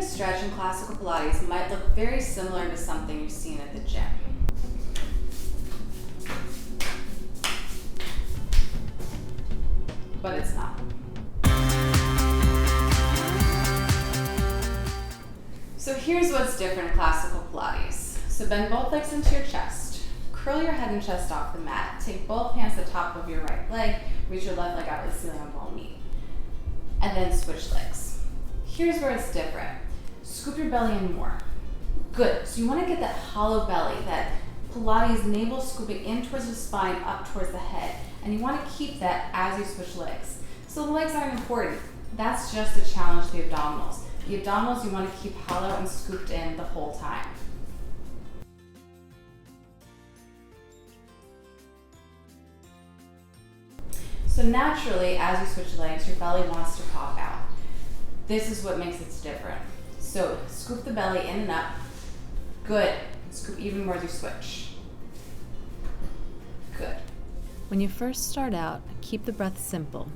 leg stretch in classical Pilates might look very similar to something you've seen at the gym. But it's not. So here's what's different in classical Pilates. So bend both legs into your chest. Curl your head and chest off the mat. Take both hands to the top of your right leg. Reach your left leg out to the ceiling on ball knee. And then switch legs. Here's where it's different. Scoop your belly in more. Good. So you want to get that hollow belly, that Pilates navel scooping in towards the spine, up towards the head. And you want to keep that as you switch legs. So the legs aren't important. That's just to challenge the abdominals. The abdominals you want to keep hollow and scooped in the whole time. So naturally, as you switch legs, your belly wants to pop out. This is what makes it different. So scoop the belly in and up. Good. Scoop even more as you switch. Good. When you first start out, keep the breath simple.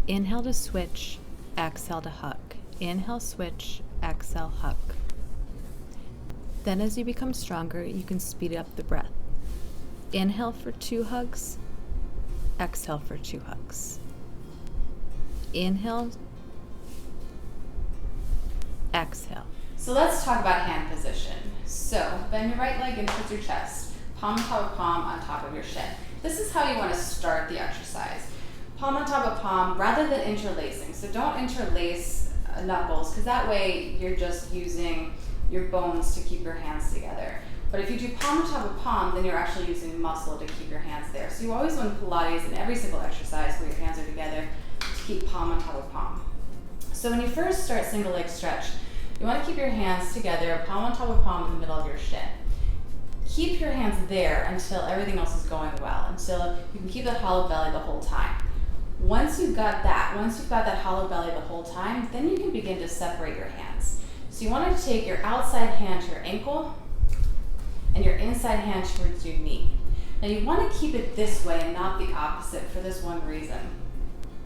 Inhale to switch, exhale to hug. Inhale, switch, exhale, hug. Then as you become stronger, you can speed up the breath. Inhale for 2 hugs, exhale for 2 hugs. Inhale, exhale. So let's talk about hand position. So bend your right leg in towards your chest, palm on top of palm on top of your shin. This is how you want to start the exercise. Palm on top of palm rather than interlacing. So don't interlace knuckles, because that way you're just using your bones to keep your hands together. But if you do palm on top of palm, then you're actually using muscle to keep your hands there. So you always want Pilates in every single exercise where your hands are together to keep palm on top of palm. So when you first start single leg stretch, you want to keep your hands together, palm on top of palm in the middle of your shin. Keep your hands there until everything else is going well, until you can keep that hollow belly the whole time. Once you've got that hollow belly the whole time, then you can begin to separate your hands. So you want to take your outside hand to your ankle and your inside hand towards your knee. Now you want to keep it this way and not the opposite for this one reason.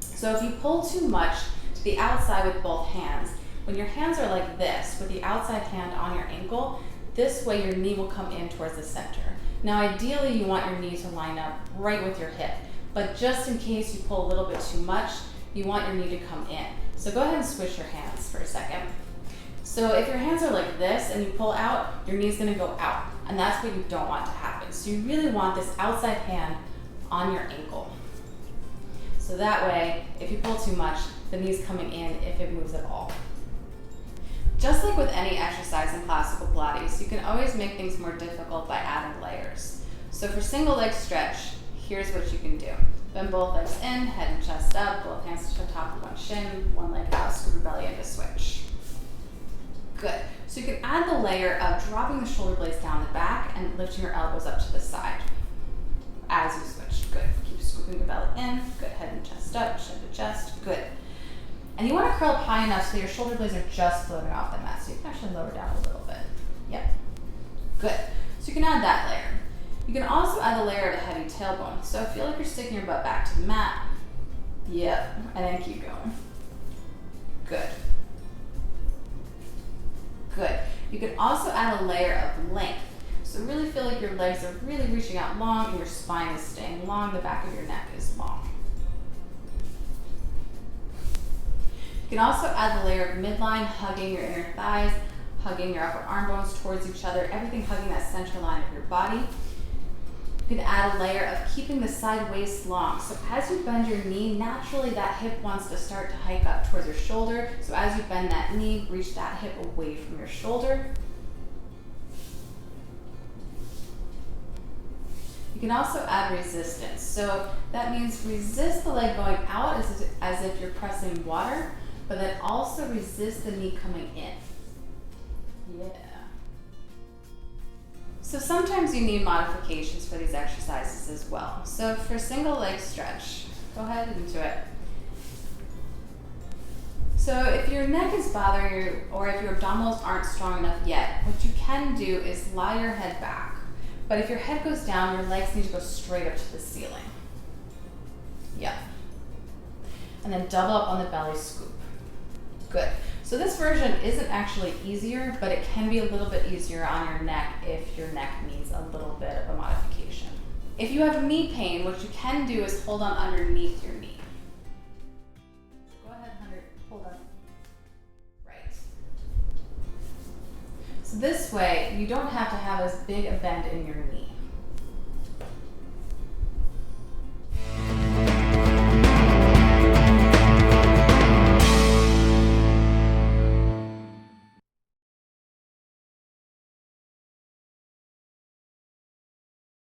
So if you pull too much to the outside with both hands, when your hands are like this, with the outside hand on your ankle, this way your knee will come in towards the center. Now ideally you want your knee to line up right with your hip, but just in case you pull a little bit too much, you want your knee to come in. So go ahead and switch your hands for a second. So if your hands are like this and you pull out, your knee's gonna go out, and that's what you don't want to happen. So you really want this outside hand on your ankle. So that way, if you pull too much, the knee's coming in if it moves at all. Just like with any exercise in classical Pilates, you can always make things more difficult by adding layers. So for single leg stretch, here's what you can do. Bend both legs in, head and chest up, both hands to the top of one shin, one leg out, scoop your belly in to switch. Good. So you can add the layer of dropping the shoulder blades down the back and lifting your elbows up to the side as you switch. Good. Keep scooping the belly in. Good. Head and chest up, shin to chest. Good. And you want to curl up high enough so your shoulder blades are just floating off the mat. So you can actually lower down a little bit. Yep. Good. So you can add that layer. You can also add a layer of a heavy tailbone. So feel like you're sticking your butt back to the mat. Yep. And then keep going. Good. Good. You can also add a layer of length. So really feel like your legs are really reaching out long and your spine is staying long, the back of your neck is long. You can also add the layer of midline, hugging your inner thighs, hugging your upper arm bones towards each other, everything hugging that center line of your body. You can add a layer of keeping the side waist long. So as you bend your knee, naturally that hip wants to start to hike up towards your shoulder. So as you bend that knee, reach that hip away from your shoulder. You can also add resistance. So that means resist the leg going out as if you're pressing water, but then also resist the knee coming in. Yeah. So sometimes you need modifications for these exercises as well. So for single leg stretch, go ahead and do it. So if your neck is bothering you, or if your abdominals aren't strong enough yet, what you can do is lie your head back. But if your head goes down, your legs need to go straight up to the ceiling. Yep. And then double up on the belly scoop. Good. So So this version isn't actually easier, but it can be a little bit easier on your neck if your neck needs a little bit of a modification. If you have knee pain, what you can do is hold on underneath your knee. Go ahead, Hunter, hold on. Right. So this way, you don't have to have as big a bend in your knee.